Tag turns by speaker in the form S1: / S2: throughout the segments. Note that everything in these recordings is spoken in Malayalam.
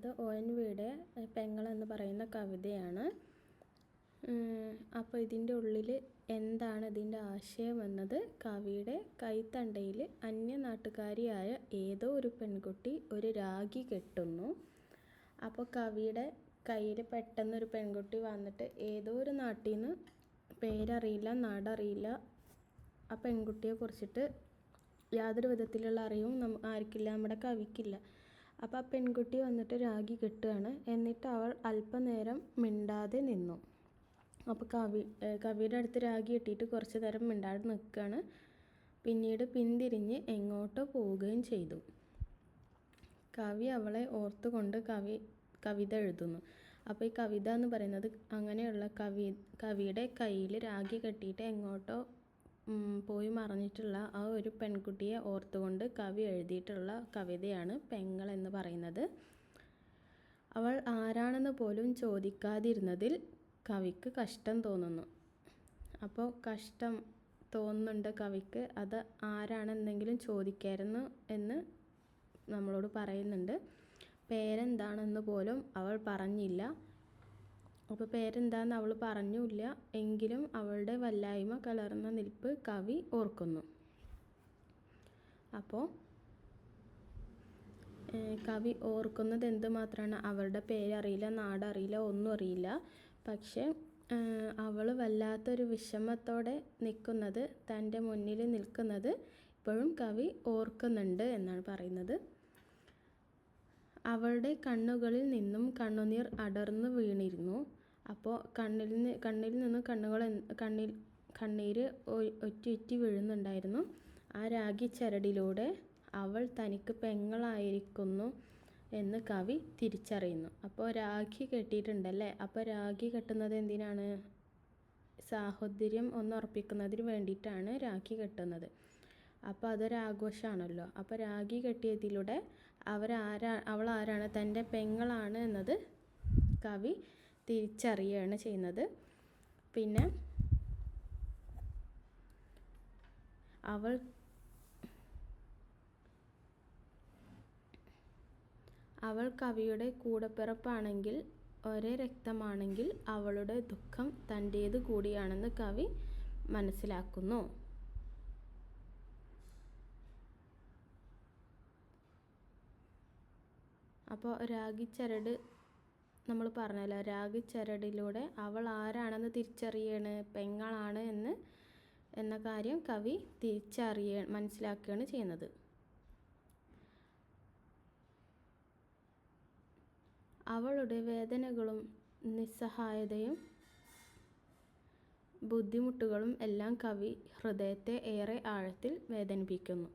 S1: പറയുന്നത് ONVയുടെ പെങ്ങൾ എന്ന് പറയുന്ന കവിതയാണ്. അപ്പോൾ ഇതിൻ്റെ ഉള്ളിൽ എന്താണ് ഇതിൻ്റെ ആശയം എന്നത്, കവിയുടെ കൈത്തണ്ടയിൽ അന്യനാട്ടുകാരിയായ ഏതോ ഒരു പെൺകുട്ടി ഒരു രാഖി കെട്ടുന്നു. അപ്പോൾ കവിയുടെ കയ്യിൽ പെട്ടെന്നൊരു പെൺകുട്ടി വന്നിട്ട് ഏതോ ഒരു നാട്ടിൽ നിന്ന്, പേരറിയില്ല, നാടറിയില്ല, ആ പെൺകുട്ടിയെ കുറിച്ചിട്ട് യാതൊരു വിധത്തിലുള്ള അറിവും ആർക്കില്ല, നമ്മുടെ കവിക്കില്ല. അപ്പോൾ ആ പെൺകുട്ടി വന്നിട്ട് രാഖി കെട്ടുകയാണ്. എന്നിട്ട് അവൾ അല്പനേരം മിണ്ടാതെ നിന്നു. അപ്പോൾ കവിയുടെ അടുത്ത് രാഖി കെട്ടിയിട്ട് കുറച്ച് നേരം മിണ്ടാതെ നിൽക്കുകയാണ്. പിന്നീട് പിന്തിരിഞ്ഞ് എങ്ങോട്ടോ പോവുകയും ചെയ്തു. കവി അവളെ ഓർത്തുകൊണ്ട് കവിത എഴുതുന്നു. അപ്പോൾ ഈ കവിത എന്ന് പറയുന്നത് അങ്ങനെയുള്ള കവിയുടെ കയ്യിൽ രാഖി കെട്ടിയിട്ട് എങ്ങോട്ടോ പോയി മറഞ്ഞിട്ടുള്ള ആ ഒരു പെൺകുട്ടിയെ ഓർത്തുകൊണ്ട് കവി എഴുതിയിട്ടുള്ള കവിതയാണ് പെങ്ങൾ എന്ന് പറയുന്നത്. അവൾ ആരാണെന്ന് പോലും ചോദിക്കാതിരുന്നതിൽ കവിക്ക് കഷ്ടം തോന്നുന്നു. അപ്പോൾ കഷ്ടം തോന്നുന്നുണ്ട് കവിക്ക്. അത് ആരാണെന്നെങ്കിലും ചോദിക്കായിരുന്നു എന്ന് നമ്മളോട് പറയുന്നുണ്ട്. പേരെന്താണെന്ന് പോലും അവൾ പറഞ്ഞില്ല. അപ്പോൾ പേരെന്താണെന്ന് അവൾ പറഞ്ഞില്ല. എങ്കിലും അവളുടെ വല്ലായ്മ കലർന്ന നിൽപ്പ് കവി ഓർക്കുന്നു. അപ്പോൾ കവി ഓർക്കുന്നത് എന്തുമാത്രമാണ്, അവളുടെ പേരറിയില്ല, നാടറിയില്ല, ഒന്നും അറിയില്ല. പക്ഷെ അവൾ വല്ലാത്തൊരു വിഷമത്തോടെ നിൽക്കുന്നത്, തൻ്റെ മുന്നിൽ നിൽക്കുന്നത് ഇപ്പോഴും കവി ഓർക്കുന്നുണ്ട് എന്നാണ് പറയുന്നത്. അവളുടെ കണ്ണുകളിൽ നിന്നും കണ്ണുനീർ അടർന്നു വീണിരുന്നു. അപ്പോൾ കണ്ണിൽ നിന്ന് കണ്ണീര് ഒറ്റി വീഴുന്നുണ്ടായിരുന്നു. ആ രാഖി ചരടിലൂടെ അവൾ തനിക്ക് പെങ്ങളായിരിക്കുന്നു എന്ന് കവി തിരിച്ചറിയുന്നു. അപ്പോൾ രാഖി കെട്ടിയിട്ടുണ്ടല്ലേ. അപ്പോൾ രാഖി കെട്ടുന്നത് എന്തിനാണ്? സാഹോദര്യം ഒന്ന് ഉറപ്പിക്കുന്നതിന് വേണ്ടിയിട്ടാണ് രാഖി കെട്ടുന്നത്. അപ്പോൾ അതൊരാഘോഷമാണല്ലോ. അപ്പോൾ രാഖി കെട്ടിയതിലൂടെ അവൾ ആരാണ്, തൻ്റെ പെങ്ങളാണ് എന്നത് കവി തിരിച്ചറിയുകയാണ് ചെയ്യുന്നത്. പിന്നെ അവൾ കവിയുടെ കൂടപ്പിറപ്പാണെങ്കിൽ, ഒരേ രക്തമാണെങ്കിൽ അവളുടെ ദുഃഖം തൻ്റേത് കൂടിയാണെന്ന് കവി മനസ്സിലാക്കുന്നു. അപ്പോൾ രാഖിച്ചരട് നമ്മൾ പറഞ്ഞല്ലോ, രാഖിച്ചരടിലൂടെ അവൾ ആരാണെന്ന് തിരിച്ചറിയാണ്, പെങ്ങളാണ് എന്ന കാര്യം കവി മനസ്സിലാക്കുകയാണ് ചെയ്യുന്നത്. അവളുടെ വേദനകളും നിസ്സഹായതയും ബുദ്ധിമുട്ടുകളും എല്ലാം കവി ഹൃദയത്തെ ഏറെ ആഴത്തിൽ വേദനിപ്പിക്കുന്നു.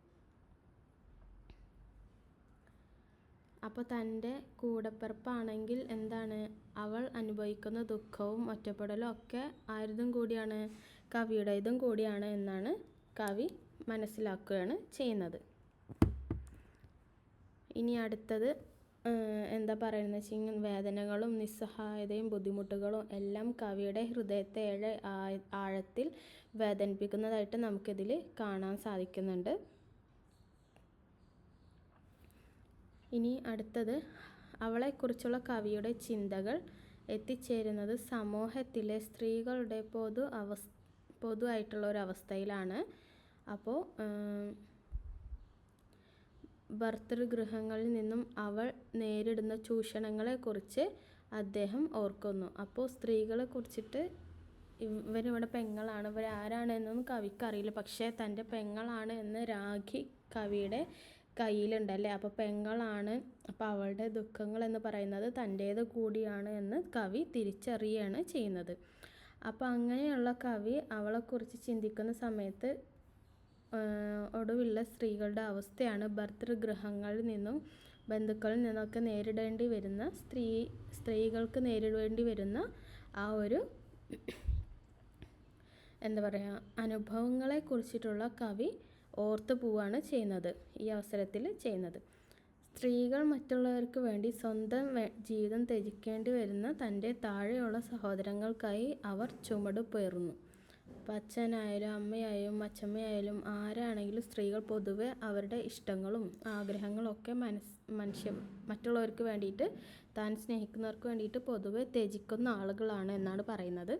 S1: അപ്പോൾ തൻ്റെ കൂടപ്പിറപ്പാണെങ്കിൽ എന്താണ്, അവൾ അനുഭവിക്കുന്ന ദുഃഖവും ഒറ്റപ്പെടലും ഒക്കെ ആരുതും കൂടിയാണ്, കവിയുടേതും കൂടിയാണ് എന്നാണ് കവി മനസ്സിലാക്കുകയാണ് ചെയ്യുന്നത്. ഇനി അടുത്തത് എന്താ പറയുന്നത് വെച്ചാൽ, വേദനകളും നിസ്സഹായതയും ബുദ്ധിമുട്ടുകളും എല്ലാം കവിയുടെ ഹൃദയത്തെ ഏറെ ആഴത്തിൽ വേദനിപ്പിക്കുന്നതായിട്ട് നമുക്കിതിൽ കാണാൻ സാധിക്കുന്നുണ്ട്. ഇനി അടുത്തത്, അവളെക്കുറിച്ചുള്ള കവിയുടെ ചിന്തകൾ എത്തിച്ചേരുന്നത് സമൂഹത്തിലെ സ്ത്രീകളുടെ പൊതുവായിട്ടുള്ള ഒരു അവസ്ഥയിലാണ്. അപ്പോൾ ഭർതൃഗൃഹങ്ങളിൽ നിന്നും അവൾ നേരിടുന്ന ചൂഷണങ്ങളെക്കുറിച്ച് അദ്ദേഹം ഓർക്കുന്നു. അപ്പോൾ സ്ത്രീകളെ കുറിച്ചിട്ട്, ഇവരിവിടെ പെങ്ങളാണ്, ഇവരാരാണ് എന്നൊന്നും കവിക്കറിയില്ല. പക്ഷേ തൻ്റെ പെങ്ങളാണ് എന്ന് രാഖി കവിയുടെ കയ്യിലുണ്ടല്ലേ. അപ്പോൾ പെങ്ങളാണ്, അപ്പോൾ അവളുടെ ദുഃഖങ്ങൾ എന്ന് പറയുന്നത് തൻ്റേത് കൂടിയാണ് എന്ന് കവി തിരിച്ചറിയുകയാണ് ചെയ്യുന്നത്. അപ്പോൾ അങ്ങനെയുള്ള കവി അവളെക്കുറിച്ച് ചിന്തിക്കുന്ന സമയത്ത് ഒടുവിലുള്ള സ്ത്രീകളുടെ അവസ്ഥയാണ് ഭർതൃഗൃഹങ്ങളിൽ നിന്നും ബന്ധുക്കളിൽ നിന്നൊക്കെ സ്ത്രീകൾക്ക് നേരിടേണ്ടി വരുന്ന ആ ഒരു എന്താ പറയുക, അനുഭവങ്ങളെ കുറിച്ചിട്ടുള്ള കവി ഓർത്തു പോവുകയാണ് ചെയ്യുന്നത്, ഈ അവസരത്തിൽ ചെയ്യുന്നത്. സ്ത്രീകൾ മറ്റുള്ളവർക്ക് വേണ്ടി സ്വന്തം ജീവിതം ത്യജിക്കേണ്ടി വരുന്ന തൻ്റെ താഴെയുള്ള സഹോദരങ്ങൾക്കായി അവർ ചുമട് പേറുന്നു. ഇപ്പം അച്ഛനായാലും അമ്മയായാലും അച്ഛമ്മയായാലും ആരാണെങ്കിലും സ്ത്രീകൾ പൊതുവെ അവരുടെ ഇഷ്ടങ്ങളും ആഗ്രഹങ്ങളും ഒക്കെ മറ്റുള്ളവർക്ക് വേണ്ടിയിട്ട്, താൻ സ്നേഹിക്കുന്നവർക്ക് വേണ്ടിയിട്ട് പൊതുവെ ത്യജിക്കുന്ന ആളുകളാണ് എന്നാണ് പറയുന്നത്.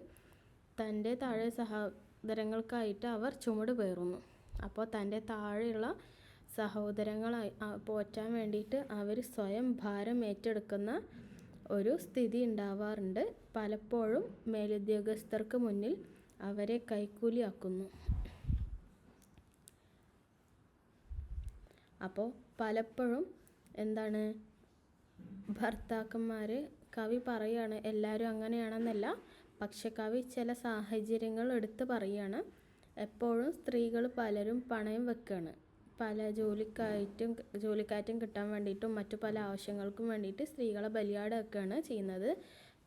S1: തൻ്റെ താഴെ സഹോദരങ്ങൾക്കായിട്ട് അവർ ചുമട് പേറുന്നു. അപ്പോൾ തൻ്റെ താഴെയുള്ള സഹോദരങ്ങളായി പോറ്റാൻ വേണ്ടിയിട്ട് അവർ സ്വയം ഭാരം ഏറ്റെടുക്കുന്ന ഒരു സ്ഥിതി ഉണ്ടാവാറുണ്ട്. പലപ്പോഴും മേലുദ്യോഗസ്ഥർക്ക് മുന്നിൽ അവരെ കൈക്കൂലിയാക്കുന്നു. അപ്പോൾ പലപ്പോഴും എന്താണ് ഭർത്താക്കന്മാർ, കവി പറയുകയാണ് എല്ലാവരും അങ്ങനെയാണെന്നല്ല, പക്ഷെ കവി ചില സാഹചര്യങ്ങൾ എടുത്ത് പറയുകയാണ്. എപ്പോഴും സ്ത്രീകൾ പലരും പണയം വെക്കുകയാണ്. പല ജോലിക്കയറ്റം കിട്ടാൻ വേണ്ടിയിട്ടും മറ്റു പല ആവശ്യങ്ങൾക്കും വേണ്ടിയിട്ട് സ്ത്രീകളെ ബലിയാടാക്കുകയാണ് ചെയ്യുന്നത്.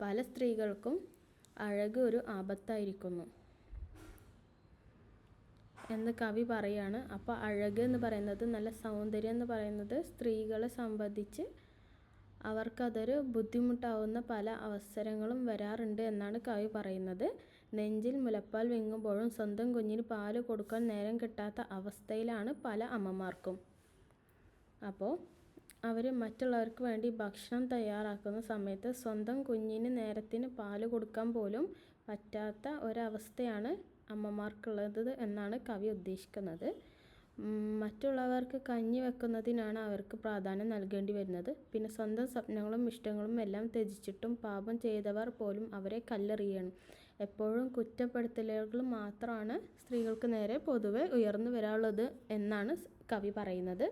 S1: പല സ്ത്രീകൾക്കും അഴക് ഒരു ആപത്തായിരിക്കുന്നു എന്ന് കവി പറയാണ്. അപ്പോൾ അഴക് എന്ന് പറയുന്നത്, നല്ല സൗന്ദര്യം എന്ന് പറയുന്നത് സ്ത്രീകളെ സംബന്ധിച്ച് അവർക്കതൊരു ബുദ്ധിമുട്ടാവുന്ന പല അവസരങ്ങളും വരാറുണ്ട് എന്നാണ് കവി പറയുന്നത്. നെഞ്ചിൽ മുലപ്പാൽ വിങ്ങുമ്പോഴും സ്വന്തം കുഞ്ഞിന് പാല് കൊടുക്കാൻ നേരം കിട്ടാത്ത അവസ്ഥയിലാണ് പല അമ്മമാർക്കും. അപ്പോൾ അവർ മറ്റുള്ളവർക്ക് വേണ്ടി ഭക്ഷണം തയ്യാറാക്കുന്ന സമയത്ത് സ്വന്തം കുഞ്ഞിന് നേരത്തിന് പാല് കൊടുക്കാൻ പോലും പറ്റാത്ത ഒരവസ്ഥയാണ് അമ്മമാർക്കുള്ളത് എന്നാണ് കവി ഉദ്ദേശിക്കുന്നത്. മറ്റുള്ളവർക്ക് കഞ്ഞി വെക്കുന്നതിനാണ് അവർക്ക് പ്രാധാന്യം നൽകേണ്ടി വരുന്നത്. പിന്നെ സ്വന്തം സ്വപ്നങ്ങളും ഇഷ്ടങ്ങളും എല്ലാം ത്യജിച്ചിട്ടും പാപം ചെയ്തവർ പോലും അവരെ കല്ലെറിയണം. എപ്പോഴും കുറ്റപ്പെടുത്തലുകൾ മാത്രമാണ് സ്ത്രീകൾക്ക് നേരെ പൊതുവെ ഉയർന്നു വരാനുള്ളത് എന്നാണ് കവി പറയുന്നത്.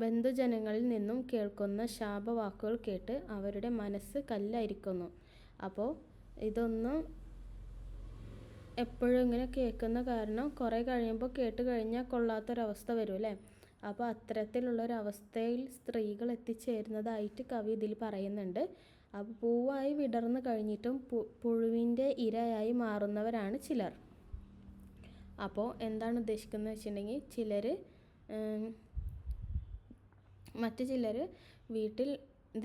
S1: ബന്ധുജനങ്ങളിൽ നിന്നും കേൾക്കുന്ന ശാപവാക്കുകൾ കേട്ട് അവരുടെ മനസ്സ് കല്ലായിരിക്കുന്നു. അപ്പോൾ ഇതൊന്നും എപ്പോഴും ഇങ്ങനെ കേൾക്കുന്ന കാരണം കുറേ കഴിയുമ്പോൾ കേട്ട് കഴിഞ്ഞാൽ കൊള്ളാത്തൊരവസ്ഥ വരും അല്ലേ. അപ്പോൾ അത്തരത്തിലുള്ളൊരവസ്ഥയിൽ സ്ത്രീകൾ എത്തിച്ചേരുന്നതായിട്ട് കവി ഇതിൽ പറയുന്നുണ്ട്. അപ്പോൾ പൂവായി വിടർന്നു കഴിഞ്ഞിട്ടും പുഴുവിൻ്റെ ഇരയായി മാറുന്നവരാണ് ചിലർ. അപ്പോൾ എന്താണ് ഉദ്ദേശിക്കുന്നത് വെച്ചിട്ടുണ്ടെങ്കിൽ, മറ്റു ചിലർ വീട്ടിൽ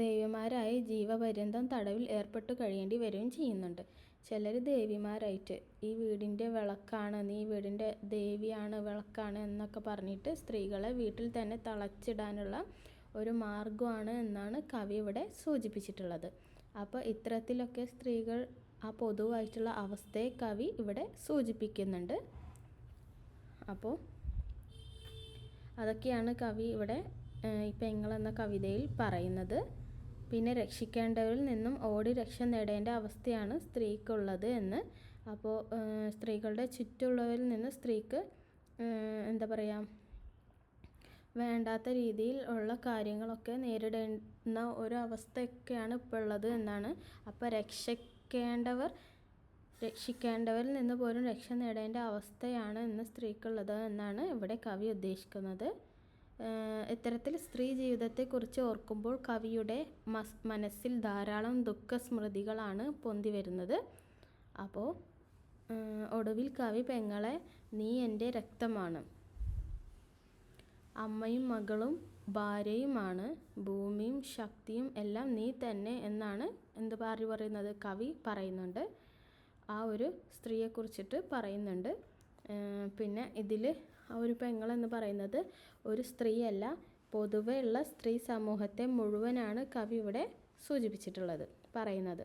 S1: ദേവിമാരായി ജീവപര്യന്തം തടവിൽ ഏർപ്പെട്ട് കഴിയേണ്ടി വരികയും ചെയ്യുന്നുണ്ട്. ചിലർ ദേവിമാരായിട്ട് ഈ വീടിൻ്റെ വിളക്കാണ്, നീ വീടിൻ്റെ ദേവിയാണ്, വിളക്കാണ് എന്നൊക്കെ പറഞ്ഞിട്ട് സ്ത്രീകളെ വീട്ടിൽ തന്നെ തളച്ചിടാനുള്ള ഒരു മാർഗമാണ് എന്നാണ് കവി ഇവിടെ സൂചിപ്പിച്ചിട്ടുള്ളത്. അപ്പോൾ ഇത്തരത്തിലൊക്കെ സ്ത്രീകൾ ആ പൊതുവായിട്ടുള്ള അവസ്ഥയെ കവി ഇവിടെ സൂചിപ്പിക്കുന്നുണ്ട്. അപ്പോൾ അതൊക്കെയാണ് കവി ഇവിടെ ഈ പെങ്ങൾ എന്ന കവിതയിൽ പറയുന്നത്. പിന്നെ രക്ഷിക്കേണ്ടവരിൽ നിന്നും ഓടി രക്ഷ നേടേണ്ട അവസ്ഥയാണ് സ്ത്രീക്കുള്ളത് എന്ന്. അപ്പോൾ സ്ത്രീകളുടെ ചുറ്റുമുള്ളവരിൽ നിന്ന് സ്ത്രീക്ക് എന്താ പറയുക, വേണ്ടാത്ത രീതിയിൽ ഉള്ള കാര്യങ്ങളൊക്കെ നേരിടേണ്ട ഒരു അവസ്ഥയൊക്കെയാണ് ഇപ്പോൾ ഉള്ളത് എന്നാണ്. അപ്പോൾ രക്ഷിക്കേണ്ടവരിൽ നിന്ന് പോലും രക്ഷ നേടേണ്ട അവസ്ഥയാണ് ഇന്ന് സ്ത്രീക്കുള്ളത് എന്നാണ് ഇവിടെ കവി ഉദ്ദേശിക്കുന്നത്. ഇത്തരത്തിൽ സ്ത്രീ ജീവിതത്തെക്കുറിച്ച് ഓർക്കുമ്പോൾ കവിയുടെ മനസ്സിൽ ധാരാളം ദുഃഖസ്മൃതികളാണ് പൊന്തി വരുന്നത്. അപ്പോൾ ഒടുവിൽ കവി പെങ്ങളെ നീ എൻ്റെ രക്തമാണ്, അമ്മയും മകളും ഭാര്യയുമാണ്, ഭൂമിയും ശക്തിയും എല്ലാം നീ തന്നെ എന്നാണ് പറയുന്നത്, കവി പറയുന്നുണ്ട്. ആ ഒരു സ്ത്രീയെക്കുറിച്ചിട്ട് പറയുന്നുണ്ട്. പിന്നെ ഇതിൽ ആ ഒരു പെങ്ങളെന്ന് പറയുന്നത് ഒരു സ്ത്രീയല്ല, പൊതുവെ ഉള്ള സ്ത്രീ സമൂഹത്തെ മുഴുവനാണ് കവി ഇവിടെ സൂചിപ്പിച്ചിട്ടുള്ളത്, പറയുന്നത്.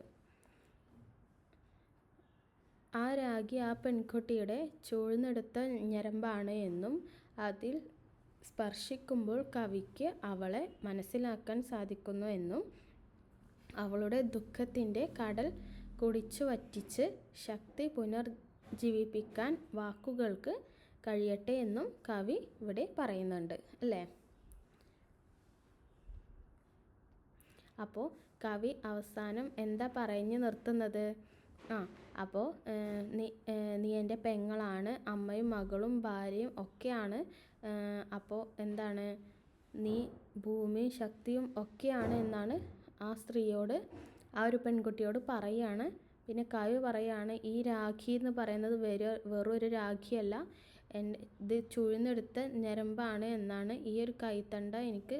S1: ആ രാഗി ആ പെൺകുട്ടിയുടെ ചൂഴ്ന്നെടുത്ത ഞരമ്പാണ് എന്നും അതിൽ സ്പർശിക്കുമ്പോൾ കവിക്ക് അവളെ മനസ്സിലാക്കാൻ സാധിക്കുന്നു എന്നും അവളുടെ ദുഃഖത്തിൻ്റെ കടൽ കുടിച്ചു വറ്റിച്ച് ശക്തി പുനർജീവിപ്പിക്കാൻ വാക്കുകൾക്ക് കഴിയട്ടെ എന്നും കവി ഇവിടെ പറയുന്നുണ്ട് അല്ലേ. അപ്പോൾ കവി അവസാനം എന്താ പറഞ്ഞു നിർത്തുന്നത്? അപ്പോൾ നീ എൻ്റെ പെങ്ങളാണ്, അമ്മയും മകളും ഭാര്യയും ഒക്കെയാണ്. അപ്പോൾ എന്താണ്, നീ ഭൂമിയും ശക്തിയും ഒക്കെയാണ് എന്നാണ് ആ സ്ത്രീയോട്, ആ ഒരു പെൺകുട്ടിയോട് പറയുകയാണ്. പിന്നെ കവി പറയുകയാണ്, ഈ രാഖി എന്ന് പറയുന്നത് വെറൊരു രാഖിയല്ല, ഇത് ചുഴ്ന്നെടുത്ത ഞരമ്പാണ് എന്നാണ് ഈ ഒരു കൈത്തണ്ട എനിക്ക്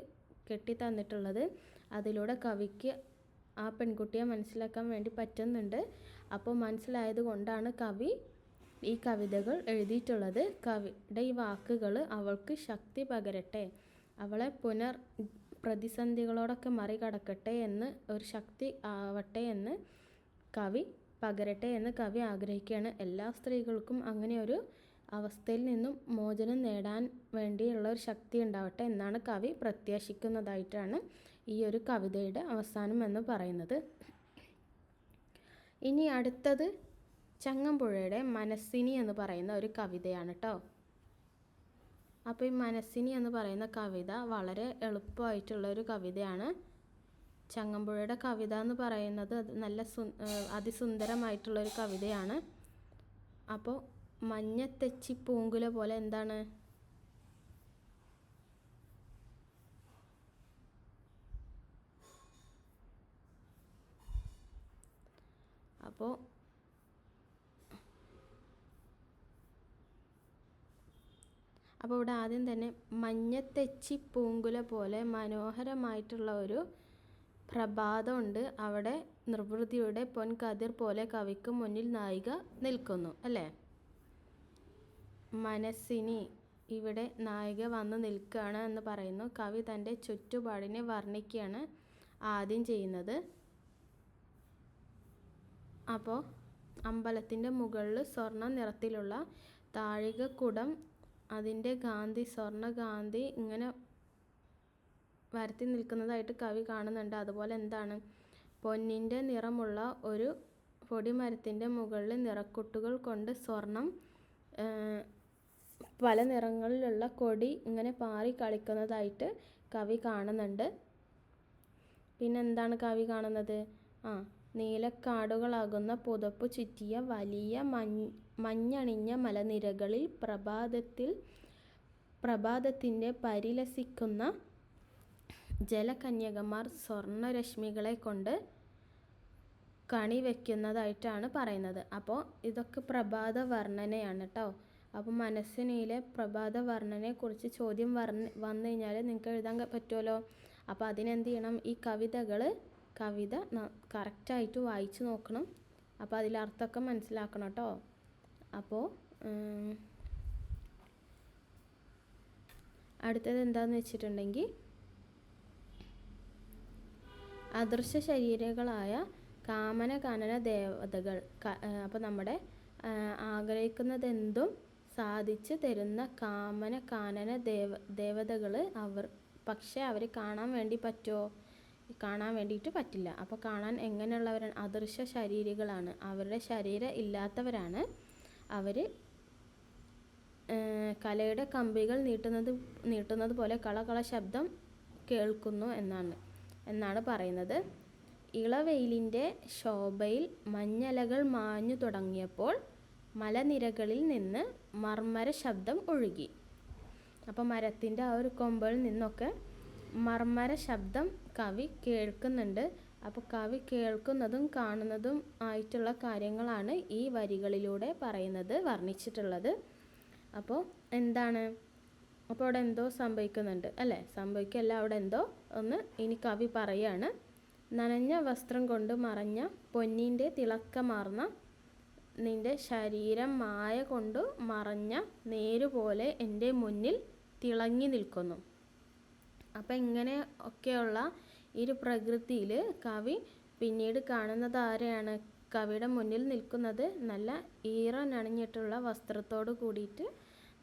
S1: കെട്ടി തന്നിട്ടുള്ളത്. അതിലൂടെ കവിക്ക് ആ പെൺകുട്ടിയെ മനസ്സിലാക്കാൻ വേണ്ടി പറ്റുന്നുണ്ട്. അപ്പോൾ മനസ്സിലായത് കൊണ്ടാണ് കവി ഈ കവിതകൾ എഴുതിയിട്ടുള്ളത്. കവിയുടെ ഈ വാക്കുകൾ അവൾക്ക് ശക്തി പകരട്ടെ, അവളെ പ്രതിസന്ധികളോടൊക്കെ മറികടക്കട്ടെ എന്ന്, ഒരു ശക്തി ആവട്ടെ എന്ന് കവി പകരട്ടെ എന്ന് കവി ആഗ്രഹിക്കുകയാണ്. എല്ലാ സ്ത്രീകൾക്കും അങ്ങനെ ഒരു അവസ്ഥയിൽ നിന്നും മോചനം നേടാൻ വേണ്ടിയുള്ള ഒരു ശക്തി ഉണ്ടാവട്ടെ എന്നാണ് കവി പ്രത്യാശിക്കുന്നതായിട്ടാണ് ഈ ഒരു കവിതയുടെ അവസാനം എന്ന് പറയുന്നത്. ഇനി അടുത്തത് ചങ്ങമ്പുഴയുടെ മനസ്സിനി എന്ന് പറയുന്ന ഒരു കവിതയാണ് കേട്ടോ. അപ്പോൾ ഈ മനസ്സിനി എന്ന് പറയുന്ന കവിത വളരെ എളുപ്പമായിട്ടുള്ളൊരു കവിതയാണ്. ചങ്ങമ്പുഴയുടെ കവിത എന്ന് പറയുന്നത് നല്ല അതിസുന്ദരമായിട്ടുള്ളൊരു കവിതയാണ്. അപ്പോൾ മഞ്ഞത്തെച്ചി പൂങ്കുല പോലെ എന്താണ്? അപ്പോൾ ഇവിടെ ആദ്യം തന്നെ മഞ്ഞത്തെച്ചി പൂങ്കുല പോലെ മനോഹരമായിട്ടുള്ള ഒരു പ്രഭാതമുണ്ട്. അവിടെ നിർവൃതിയുടെ പൊൻകതിർ പോലെ കവിക്ക് മുന്നിൽ നായിക നിൽക്കുന്നു അല്ലേ? മനസ്സിനി ഇവിടെ നായിക വന്ന് നിൽക്കുകയാണ് എന്ന് പറയുന്നു. കവി തൻ്റെ ചുറ്റുപാടിനെ വർണ്ണിക്കുകയാണ് ആദ്യം ചെയ്യുന്നത്. അപ്പോൾ അമ്പലത്തിൻ്റെ മുകളിൽ സ്വർണ്ണ നിറത്തിലുള്ള താഴികക്കുടം, അതിൻ്റെ ഗാന്ധി, സ്വർണ്ണഗാന്ധി ഇങ്ങനെ വരത്തി നിൽക്കുന്നതായിട്ട് കവി കാണുന്നുണ്ട്. അതുപോലെ എന്താണ്, പൊന്നിൻ്റെ നിറമുള്ള ഒരു പൊടിമരത്തിൻ്റെ മുകളിൽ നിറക്കുട്ടുകൾ കൊണ്ട് സ്വർണം, പല നിറങ്ങളിലുള്ള കൊടി ഇങ്ങനെ പാറി കളിക്കുന്നതായിട്ട് കവി കാണുന്നുണ്ട്. പിന്നെന്താണ് കവി കാണുന്നത്? നീലക്കാടുകളാകുന്ന പുതപ്പു ചുറ്റിയ വലിയ മഞ്ഞണിഞ്ഞ മലനിരകളിൽ പ്രഭാതത്തിൻ്റെ പരിലസിക്കുന്ന ജലകന്യകമാർ സ്വർണ്ണരശ്മികളെ കൊണ്ട് കണി വയ്ക്കുന്നതായിട്ടാണ് പറയുന്നത്. അപ്പോൾ ഇതൊക്കെ പ്രഭാത വർണ്ണനയാണ് കേട്ടോ. അപ്പോൾ മനസ്സിനിയിലെ പ്രഭാത വർണ്ണനയെക്കുറിച്ച് ചോദ്യം വന്നു കഴിഞ്ഞാൽ നിങ്ങൾക്ക് എഴുതാൻ പറ്റുമല്ലോ. അപ്പോൾ അതിനെന്ത് ചെയ്യണം? ഈ കവിത കറക്റ്റായിട്ട് വായിച്ച് നോക്കണം. അപ്പോൾ അതിലർത്ഥമൊക്കെ മനസ്സിലാക്കണം കേട്ടോ. അപ്പോൾ അടുത്തത് എന്താണെന്ന് വെച്ചിട്ടുണ്ടെങ്കിൽ, അദൃശ്യ ശരീരങ്ങളായ കാമന കാനന ദേവതകൾ. അപ്പോൾ നമ്മുടെ ആഗ്രഹിക്കുന്നതെന്തും സാധിച്ചു തരുന്ന കാമന കാനന ദേവതകൾ പക്ഷേ അവർ കാണാൻ വേണ്ടിയിട്ട് പറ്റില്ല. അപ്പോൾ കാണാൻ എങ്ങനെയുള്ളവരാണ്? അദൃശ്യ ശരീരികളാണ്. അവരുടെ ശരീരം ഇല്ലാത്തവരാണ്. അവർ കലയുടെ കമ്പികൾ നീട്ടുന്നത് പോലെ കളകള ശബ്ദം കേൾക്കുന്നു എന്നാണ് പറയുന്നത്. ഇളവെയിലിൻ്റെ ശോഭയിൽ മഞ്ഞലകൾ മാഞ്ഞു തുടങ്ങിയപ്പോൾ മലനിരകളിൽ നിന്ന് മർമ്മര ശബ്ദം ഒഴുകി. അപ്പോൾ മരത്തിൻ്റെ ആ ഒരു കൊമ്പിൽ നിന്നൊക്കെ മർമ്മര ശബ്ദം കവി കേൾക്കുന്നുണ്ട്. അപ്പോൾ കവി കേൾക്കുന്നതും കാണുന്നതും ആയിട്ടുള്ള കാര്യങ്ങളാണ് ഈ വരികളിലൂടെ വർണ്ണിച്ചിട്ടുള്ളത്. അപ്പോൾ എന്താണ്? അപ്പോൾ അവിടെ എന്തോ സംഭവിക്കുന്നുണ്ട് അല്ലേ? സംഭവിക്കല്ല, അവിടെ എന്തോ ഒന്ന് ഇനി കവി പറയാണ്. നനഞ്ഞ വസ്ത്രം കൊണ്ട് മറഞ്ഞ പൊന്നിൻ്റെ തിളക്കമാർന്ന നിൻ്റെ ശരീരം മായ കൊണ്ട് മറഞ്ഞ നേരുപോലെ എൻ്റെ മുന്നിൽ തിളങ്ങി നിൽക്കുന്നു. അപ്പം ഇങ്ങനെ ഒക്കെയുള്ള ഈ ഒരു പ്രകൃതിയിൽ കവി പിന്നീട് കാണുന്നത് ആരെയാണ്? കവിയുടെ മുന്നിൽ നിൽക്കുന്നത് നല്ല ഈറനണിഞ്ഞിട്ടുള്ള വസ്ത്രത്തോട് കൂടിയിട്ട്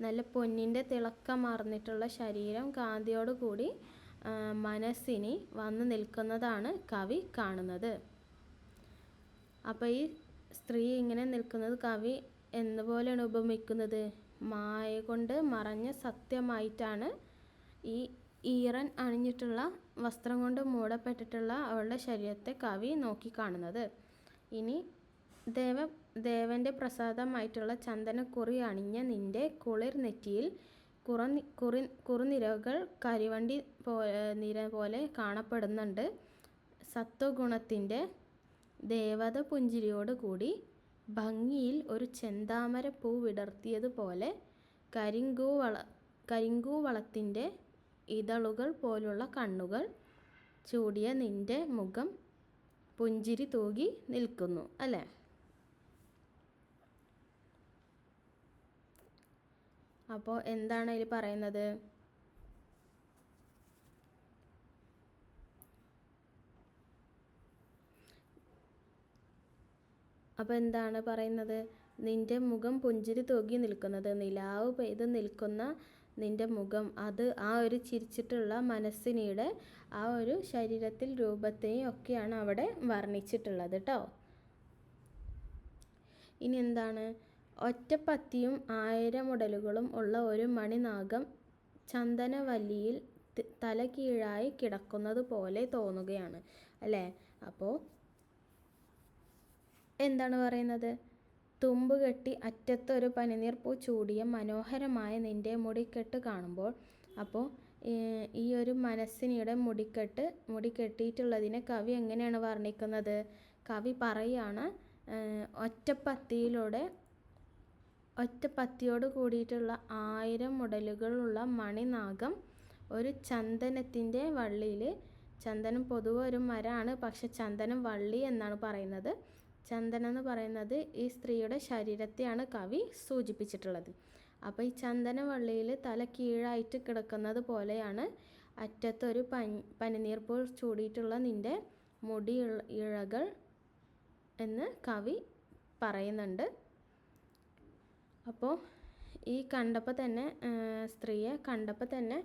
S1: നല്ല പൊന്നിൻ്റെ തിളക്കമാർന്നിട്ടുള്ള ശരീരം, കാന്തിയോട് കൂടി മനസ്സിനി വന്ന് നിൽക്കുന്നതാണ് കവി കാണുന്നത്. അപ്പോൾ ഈ സ്ത്രീ ഇങ്ങനെ നിൽക്കുന്നത് കവി എന്നുപോലെയാണ് ഉപമിക്കുന്നത്? മായ കൊണ്ട് മറഞ്ഞ സത്യമായിട്ടാണ് ഈ ഈറൻ അണിഞ്ഞിട്ടുള്ള വസ്ത്രം കൊണ്ട് മൂടപ്പെട്ടിട്ടുള്ള അവളുടെ ശരീരത്തെ കവി നോക്കിക്കാണുന്നത്. ഇനി ദേവൻ്റെ പ്രസാദമായിട്ടുള്ള ചന്ദനക്കുറി അണിഞ്ഞ നിൻ്റെ കുളിർ നെറ്റിയിൽ കുറുനിരകൾ കരിവണ്ടി നിര പോലെ കാണപ്പെടുന്നുണ്ട്. സത്വഗുണത്തിൻ്റെ ദേവത പുഞ്ചിരിയോട് കൂടി ഭംഗിയിൽ ഒരു ചെന്താമര പൂ വിടർത്തിയതുപോലെ കരിങ്കൂവളത്തിൻ്റെ ഇതളുകൾ പോലുള്ള കണ്ണുകൾ ചൂടിയ നിൻ്റെ മുഖം പുഞ്ചിരി തൂകി നിൽക്കുന്നു അല്ലേ? അപ്പോൾ എന്താണ് അതിൽ പറയുന്നത്? അപ്പോൾ എന്താണ് പറയുന്നത്? നിൻ്റെ മുഖം പുഞ്ചിരി തൂകി നിൽക്കുന്നത്, നിലാവ് പെയ്ത് നിൽക്കുന്ന നിൻ്റെ മുഖം, അത് ആ ഒരു ചിരിച്ചിട്ടുള്ള മനസ്സിനിയുടെ ആ ഒരു ശരീരത്തിൽ രൂപത്തെയും ഒക്കെയാണ് അവിടെ വർണ്ണിച്ചിട്ടുള്ളത് കേട്ടോ. ഇനി എന്താണ്? ഒറ്റപ്പത്തിയും 1000 ഉടലുകളും ഉള്ള ഒരു മണിനാഗം ചന്ദനവല്ലിയിൽ തല കീഴായി കിടക്കുന്നത് പോലെ തോന്നുകയാണ് അല്ലേ? അപ്പോൾ എന്താണ് പറയുന്നത്? തുമ്പ് കെട്ടി അറ്റത്തൊരു പനിനീർ പൂ ചൂടിയ മനോഹരമായ നിൻ്റെ മുടിക്കെട്ട് കാണുമ്പോൾ, അപ്പോൾ ഈ ഒരു മനസ്സിനിയുടെ മുടി കെട്ടിയിട്ടുള്ളതിനെ കവി എങ്ങനെയാണ് വർണ്ണിക്കുന്നത്? കവി പറയുകയാണ്, ഒറ്റപ്പത്തിയോട് കൂടിയിട്ടുള്ള 1000 ഉടലുകളുള്ള മണിനാഗം ഒരു ചന്ദനത്തിൻ്റെ വള്ളിയിൽ, ചന്ദനം പൊതുവെ ഒരു മരമാണ്, പക്ഷെ ചന്ദനം വള്ളി എന്നാണ് പറയുന്നത്. ചന്ദനം എന്ന് പറയുന്നത് ഈ സ്ത്രീയുടെ ശരീരത്തെയാണ് കവി സൂചിപ്പിച്ചിട്ടുള്ളത്. അപ്പോൾ ഈ ചന്ദനവള്ളിയിൽ തല കീഴായിട്ട് കിടക്കുന്നത് പോലെയാണ് അറ്റത്തൊരു പനിനീർപ്പൂ ചൂടിയിട്ടുള്ള നിൻ്റെ മുടി ഇഴകൾ എന്ന് കവി പറയുന്നുണ്ട്. അപ്പോൾ ഈ കണ്ടപ്പോൾ തന്നെ, സ്ത്രീയെ കണ്ടപ്പോൾ തന്നെ,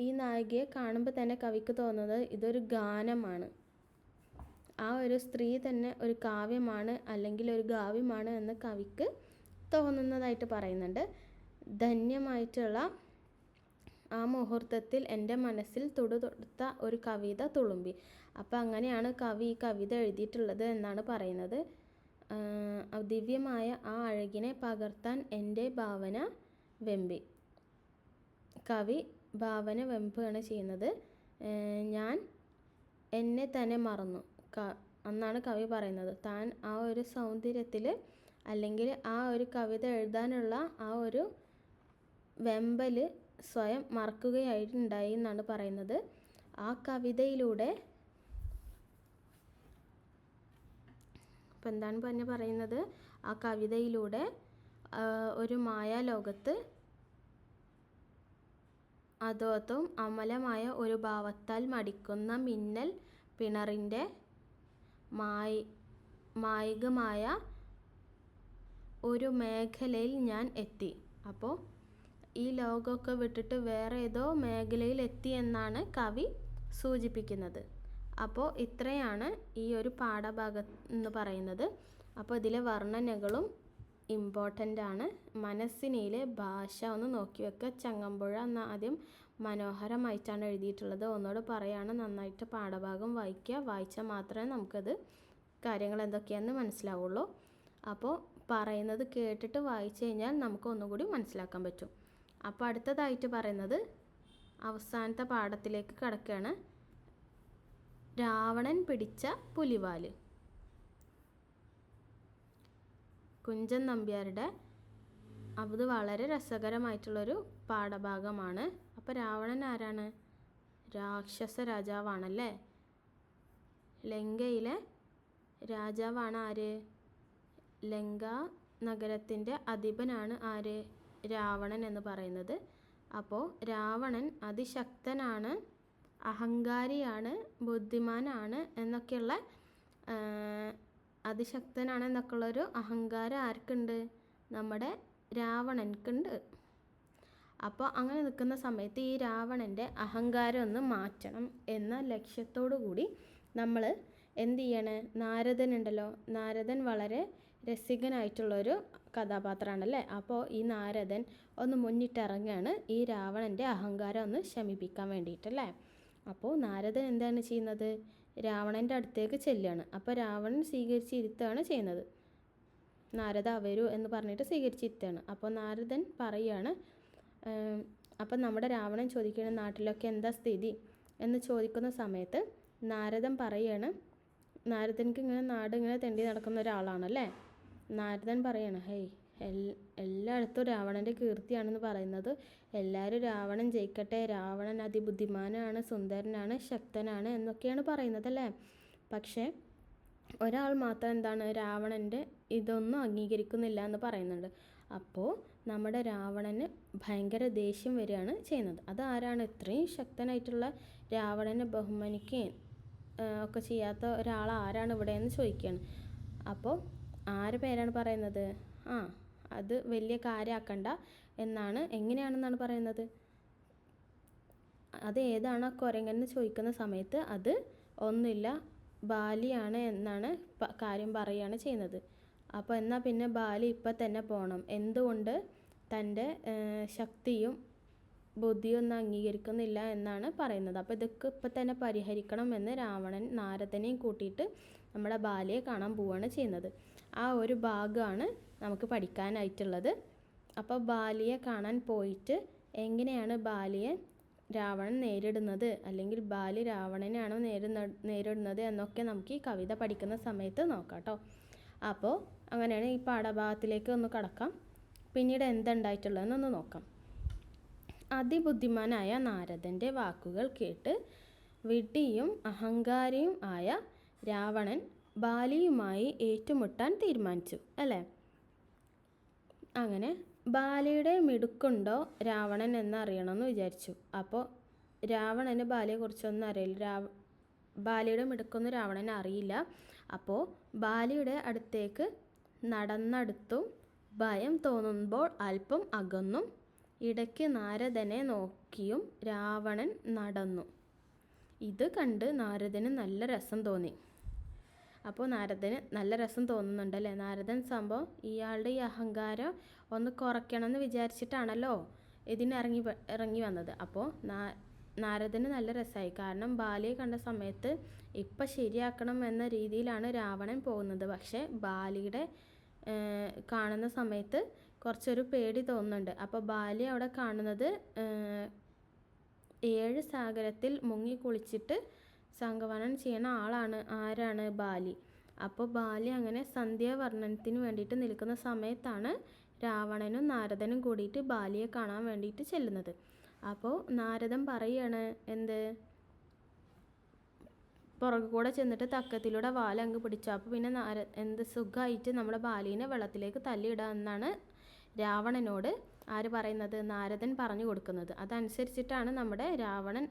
S1: ഈ നായികയെ കാണുമ്പോൾ തന്നെ കവിക്ക് തോന്നുന്നത് ഇതൊരു ഗാനമാണ്, ആ ഒരു സ്ത്രീ തന്നെ ഒരു കാവ്യമാണ് അല്ലെങ്കിൽ ഒരു കാവ്യമാണ് എന്ന് കവിക്ക് തോന്നുന്നതായിട്ട് പറയുന്നുണ്ട്. ധന്യമായിട്ടുള്ള ആ മുഹൂർത്തത്തിൽ എൻ്റെ മനസ്സിൽ തുടുതൊടുത്ത ഒരു കവിത തുളുമ്പി. അപ്പോൾ അങ്ങനെയാണ് കവി ഈ കവിത എഴുതിയിട്ടുള്ളത് എന്നാണ് പറയുന്നത്. ദിവ്യമായ ആ അഴകിനെ പകർത്താൻ എൻ്റെ ഭാവന വെമ്പി. കവി ഭാവന വെമ്പുകയാണ് ചെയ്യുന്നത്. ഞാൻ എന്നെ തന്നെ മറന്നു എന്നാണ് കവി പറയുന്നത്. താൻ ആ ഒരു സൗന്ദര്യത്തിൽ അല്ലെങ്കിൽ ആ ഒരു കവിത എഴുതാനുള്ള ആ ഒരു വെമ്പൽ സ്വയം മറക്കുകയായിട്ടുണ്ടായി എന്നാണ് പറയുന്നത്. ആ കവിതയിലൂടെ ഇപ്പം എന്താണ് പറയുന്നത്? ആ കവിതയിലൂടെ ഒരു മായാലോകത്ത് അതോത്തും അമലമായ ഒരു ഭാവത്താൽ മടിക്കുന്ന മിന്നൽ പിണറിൻ്റെ മായികമായ ഒരു മേഖലയിൽ ഞാൻ എത്തി. അപ്പോൾ ഈ ലോകമൊക്കെ വിട്ടിട്ട് വേറെ ഏതോ മേഖലയിൽ എത്തി എന്നാണ് കവി സൂചിപ്പിക്കുന്നത്. അപ്പോൾ ഇത്രയാണ് ഈ ഒരു പാഠഭാഗം എന്ന് പറയുന്നത്. അപ്പോൾ ഇതിലെ വർണ്ണനകളും ഇമ്പോർട്ടൻ്റ് ആണ്. മനസ്സിനിയിലെ ഭാഷ ഒന്ന് നോക്കി വെക്കുക. ചങ്ങമ്പുഴ എന്ന ആദ്യം മനോഹരമായിട്ടാണ് എഴുതിയിട്ടുള്ളത്. ഒന്നുകൂടെ പറയാണ്, നന്നായിട്ട് പാഠഭാഗം വായിക്കുക. വായിച്ചാൽ മാത്രമേ നമുക്കത് കാര്യങ്ങൾ എന്തൊക്കെയാണെന്ന് മനസ്സിലാവുള്ളൂ. അപ്പോൾ പറയുന്നത് കേട്ടിട്ട് വായിച്ചു കഴിഞ്ഞാൽ നമുക്ക് ഒന്നുകൂടി മനസ്സിലാക്കാൻ പറ്റും. അപ്പോൾ അടുത്തതായിട്ട് പറയുന്നത് അവസാനത്തെ പാഠത്തിലേക്ക് കടക്കുകയാണ്. രാവണൻ പിടിച്ച പുലിവാല്. കുഞ്ചൻ നമ്പ്യാരുടെ അത് വളരെ രസകരമായിട്ടുള്ളൊരു പാഠഭാഗമാണ്. അപ്പോൾ രാവണൻ ആരാണ്? രാക്ഷസ രാജാവാണല്ലേ. ലങ്കയിലെ രാജാവാണ് ആര്? ലങ്കാ നഗരത്തിൻ്റെ അധിപനാണ് ആര്? രാവണൻ എന്ന് പറയുന്നത്. അപ്പോൾ രാവണൻ അതിശക്തനാണ്, അഹങ്കാരിയാണ്, ബുദ്ധിമാനാണ് എന്നൊക്കെയുള്ള അതിശക്തനാണ് എന്നൊക്കെയുള്ളൊരു അഹങ്കാരം ആർക്കുണ്ട്? നമ്മുടെ രാവണൻക്കുണ്ട്. അപ്പോൾ അങ്ങനെ നിൽക്കുന്ന സമയത്ത് ഈ രാവണൻ്റെ അഹങ്കാരം ഒന്ന് മാറ്റണം എന്ന ലക്ഷ്യത്തോടു കൂടി നമ്മൾ എന്ത് ചെയ്യണം? നാരദൻ ഉണ്ടല്ലോ, നാരദൻ വളരെ രസികനായിട്ടുള്ളൊരു കഥാപാത്രമാണല്ലേ. അപ്പോൾ ഈ നാരദൻ ഒന്ന് മുന്നിട്ടിറങ്ങുകയാണ് ഈ രാവണൻ്റെ അഹങ്കാരം ഒന്ന് ശമിപ്പിക്കാൻ വേണ്ടിയിട്ടല്ലേ. അപ്പോൾ നാരദൻ എന്താണ് ചെയ്യുന്നത്? രാവണൻ്റെ അടുത്തേക്ക് ചെല്ലുകയാണ്. അപ്പോൾ രാവണൻ സ്വീകരിച്ചിരുത്തുകയാണ് ചെയ്യുന്നത്. നാരദ വരൂ എന്ന് പറഞ്ഞിട്ട് സ്വീകരിച്ചിരുത്തുകയാണ്. അപ്പോൾ നാരദൻ പറയുകയാണ്, അപ്പം നമ്മുടെ രാവണൻ ചോദിക്കുകയാണ്, നാട്ടിലൊക്കെ എന്താ സ്ഥിതി എന്ന് ചോദിക്കുന്ന സമയത്ത് നാരദൻ പറയുകയാണ്, നാരദൻക്ക് ഇങ്ങനെ നാട് ഇങ്ങനെ തെണ്ടി നടക്കുന്ന ഒരാളാണല്ലേ. നാരദൻ പറയാണ്, ഹേയ് എല്ലായിടത്തും രാവണൻ്റെ കീർത്തിയാണെന്ന് പറയുന്നത്, എല്ലാവരും രാവണൻ ജയിക്കട്ടെ, രാവണൻ അതിബുദ്ധിമാനാണ്, സുന്ദരനാണ്, ശക്തനാണ് എന്നൊക്കെയാണ് പറയുന്നത് അല്ലേ. പക്ഷേ ഒരാൾ മാത്രം എന്താണ്? രാവണൻ്റെ ഇതൊന്നും അംഗീകരിക്കുന്നില്ല എന്ന് പറയുന്നുണ്ട്. അപ്പോൾ നമ്മുടെ രാവണന് ഭയങ്കര ദേഷ്യം വരികയാണ് ചെയ്യുന്നത്. അതാരാണ് ഇത്രയും ശക്തനായിട്ടുള്ള രാവണനെ ബഹുമാനിക്കുകയും ഒക്കെ ചെയ്യാത്ത ഒരാൾ ആരാണ് ഇവിടെ എന്ന് ചോദിക്കുകയാണ്. അപ്പോൾ ആരുടെ പേരാണ് പറയുന്നത്? അത് വലിയ കാര്യമാക്കണ്ട എന്നാണ്. എങ്ങനെയാണെന്നാണ് പറയുന്നത്? അത് ഏതാണ് ആ കുരങ്ങനെന്ന് ചോദിക്കുന്ന സമയത്ത് അത് ഒന്നുമില്ല, ബാലിയാണ് എന്നാണ് കാര്യം പറയുകയാണ് ചെയ്യുന്നത്. അപ്പോൾ എന്നാൽ പിന്നെ ബാലി ഇപ്പം തന്നെ പോകണം. എന്തുകൊണ്ട് തൻ്റെ ശക്തിയും ബുദ്ധിയും ഒന്നും അംഗീകരിക്കുന്നില്ല എന്നാണ് പറയുന്നത്. അപ്പോൾ ഇതൊക്കെ ഇപ്പം തന്നെ പരിഹരിക്കണം എന്ന് രാവണൻ നാരദനെയും കൂട്ടിയിട്ട് നമ്മുടെ ബാലിയെ കാണാൻ പോവുകയാണ് ചെയ്യുന്നത്. ആ ഒരു ഭാഗമാണ് നമുക്ക് പഠിക്കാനായിട്ടുള്ളത്. അപ്പോൾ ബാലിയെ കാണാൻ പോയിട്ട് എങ്ങനെയാണ് ബാലിയെ രാവണൻ നേരിടുന്നത്, അല്ലെങ്കിൽ ബാലി രാവണനെയാണോ നേരിടുന്നത് എന്നൊക്കെ നമുക്ക് ഈ കവിത പഠിക്കുന്ന സമയത്ത് നോക്കാം കേട്ടോ. അപ്പോൾ അങ്ങനെയാണ് ഈ പാഠഭാഗത്തിലേക്ക് ഒന്ന് കടക്കാം. പിന്നീട് എന്തുണ്ടായിട്ടുള്ളതെന്നൊന്ന് നോക്കാം. അതിബുദ്ധിമാനായ നാരദൻ്റെ വാക്കുകൾ കേട്ട് വിഡ്ഢിയും അഹങ്കാരിയും ആയ രാവണൻ ബാലിയുമായി ഏറ്റുമുട്ടാൻ തീരുമാനിച്ചു അല്ലേ. അങ്ങനെ ബാലിയുടെ മിടുക്കുണ്ടോ രാവണൻ എന്നറിയണമെന്ന് വിചാരിച്ചു. അപ്പോൾ രാവണന് ബാലിയെക്കുറിച്ചൊന്നും അറിയില്ല. ബാലിയുടെ മിടുക്കൊന്നും രാവണന് അറിയില്ല. അപ്പോൾ ബാലിയുടെ അടുത്തേക്ക് നടന്നടുത്തും ഭയം തോന്നുമ്പോൾ അല്പം അകന്നും ഇടയ്ക്ക് നാരദനെ നോക്കിയും രാവണൻ നടന്നു. ഇത് കണ്ട് നാരദന് നല്ല രസം തോന്നി. അപ്പോൾ നാരദന് നല്ല രസം തോന്നുന്നുണ്ടല്ലേ. നാരദൻ സംഭവം ഇയാളുടെ ഈ അഹങ്കാരം ഒന്ന് കുറയ്ക്കണമെന്ന് വിചാരിച്ചിട്ടാണല്ലോ ഇറങ്ങി വന്നത്. അപ്പോൾ നാരദന് നല്ല രസമായി. കാരണം ബാലിയെ കണ്ട സമയത്ത് ഇപ്പം ശരിയാക്കണം എന്ന രീതിയിലാണ് രാവണൻ പോകുന്നത്. പക്ഷേ ബാലിയുടെ കാണുന്ന സമയത്ത് കുറച്ചൊരു പേടി തോന്നുന്നുണ്ട്. അപ്പോൾ ബാലി അവിടെ കാണുന്നത് 7 സാഗരത്തിൽ മുങ്ങി കുളിച്ചിട്ട് സംഘവനം ചെയ്യുന്ന ആരാണ്? ബാലി. അപ്പോൾ ബാലി അങ്ങനെ സന്ധ്യാവർണ്ണനത്തിന് വേണ്ടിയിട്ട് നിൽക്കുന്ന സമയത്താണ് രാവണനും നാരദനും കൂടിയിട്ട് ബാലിയെ കാണാൻ വേണ്ടിയിട്ട് ചെല്ലുന്നത്. അപ്പോൾ നാരദൻ പറയാണ് എന്ത്, പുറകു കൂടെ ചെന്നിട്ട് തക്കത്തിലൂടെ വാലങ്ങ് പിടിച്ചു. അപ്പോൾ പിന്നെ എന്ത് സുഖമായിട്ട് നമ്മുടെ ബാലീനെ വെള്ളത്തിലേക്ക് തള്ളിയിടുക എന്നാണ് രാവണനോട് ആര് പറയുന്നത്? നാരദൻ പറഞ്ഞു കൊടുക്കുന്നത്. അതനുസരിച്ചിട്ടാണ് നമ്മുടെ രാവണൻ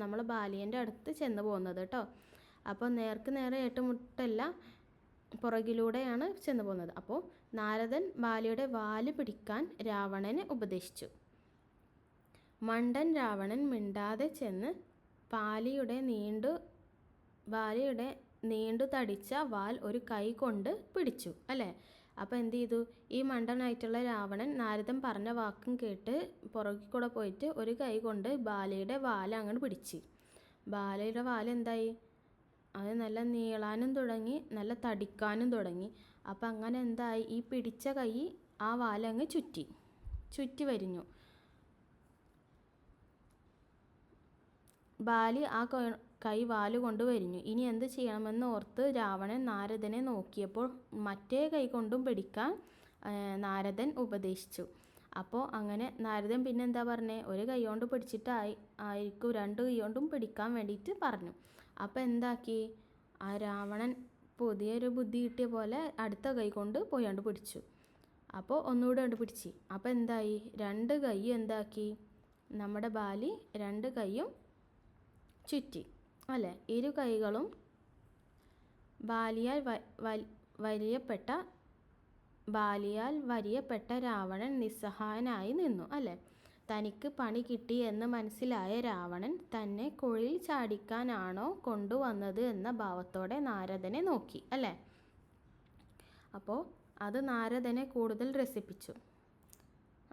S1: നമ്മൾ ബാലിയൻ്റെ അടുത്ത് ചെന്ന് പോകുന്നത് കേട്ടോ. അപ്പോൾ നേർക്ക് നേരെ ഏറ്റുമുട്ടല്ല, പുറകിലൂടെയാണ് ചെന്ന് പോകുന്നത്. അപ്പോൾ നാരദൻ ബാലിയുടെ വാല് പിടിക്കാൻ രാവണനെ ഉപദേശിച്ചു. മണ്ടൻ രാവണൻ മിണ്ടാതെ ചെന്ന് ബാലിയുടെ നീണ്ടു തടിച്ച വാൽ ഒരു കൈ കൊണ്ട് പിടിച്ചു അല്ലേ. അപ്പോൾ എന്ത് ചെയ്തു? ഈ മണ്ടനായിട്ടുള്ള രാവണൻ നാരദൻ പറഞ്ഞ വാക്കും കേട്ട് പുറകിൽ കൂടെ പോയിട്ട് ഒരു കൈ കൊണ്ട് ബാലയുടെ വാല അങ്ങോട്ട് പിടിച്ച്. ബാലയുടെ വാല എന്തായി? അത് നല്ല നീളാനും തുടങ്ങി, നല്ല തടിക്കാനും തുടങ്ങി. അപ്പം അങ്ങനെ എന്തായി? ഈ പിടിച്ച കൈ ആ വാല അങ്ങ് ചുറ്റി വരിഞ്ഞു. ബാലി ആ കൈ വാല് കൊണ്ട് വരിഞ്ഞു. ഇനി എന്ത് ചെയ്യണമെന്ന് ഓർത്ത് രാവണൻ നാരദനെ നോക്കിയപ്പോൾ മറ്റേ കൈ കൊണ്ടും പിടിക്കാൻ നാരദൻ ഉപദേശിച്ചു. അപ്പോൾ അങ്ങനെ നാരദൻ പിന്നെ എന്താ പറഞ്ഞേ? ഒരു കൈ കൊണ്ട് പിടിച്ചിട്ടായിരിക്കും 2 കൈ കൊണ്ടും പിടിക്കാൻ വേണ്ടിയിട്ട് പറഞ്ഞു. അപ്പോൾ എന്താക്കി? ആ രാവണൻ പുതിയൊരു ബുദ്ധി കിട്ടിയ പോലെ അടുത്ത കൈ കൊണ്ട് പോയാണ്ട് പിടിച്ചു. അപ്പോൾ ഒന്നുകൂടെ കൊണ്ട് പിടിച്ച്. അപ്പോൾ എന്തായി? 2 കൈ എന്താക്കി? നമ്മുടെ ബാലി 2 കൈയും ചുറ്റി അല്ലേ. 2 കൈകളും ബാലിയാൽ വരിയപ്പെട്ട രാവണൻ നിസ്സഹായനായി നിന്നു അല്ലേ. തനിക്ക് പണി കിട്ടി എന്ന് മനസ്സിലായ രാവണൻ തന്നെ കുഴിയിൽ ചാടിക്കാനാണോ കൊണ്ടുവന്നത് എന്ന ഭാവത്തോടെ നാരദനെ നോക്കി അല്ലേ. അപ്പോൾ അത് നാരദനെ കൂടുതൽ രസിപ്പിച്ചു.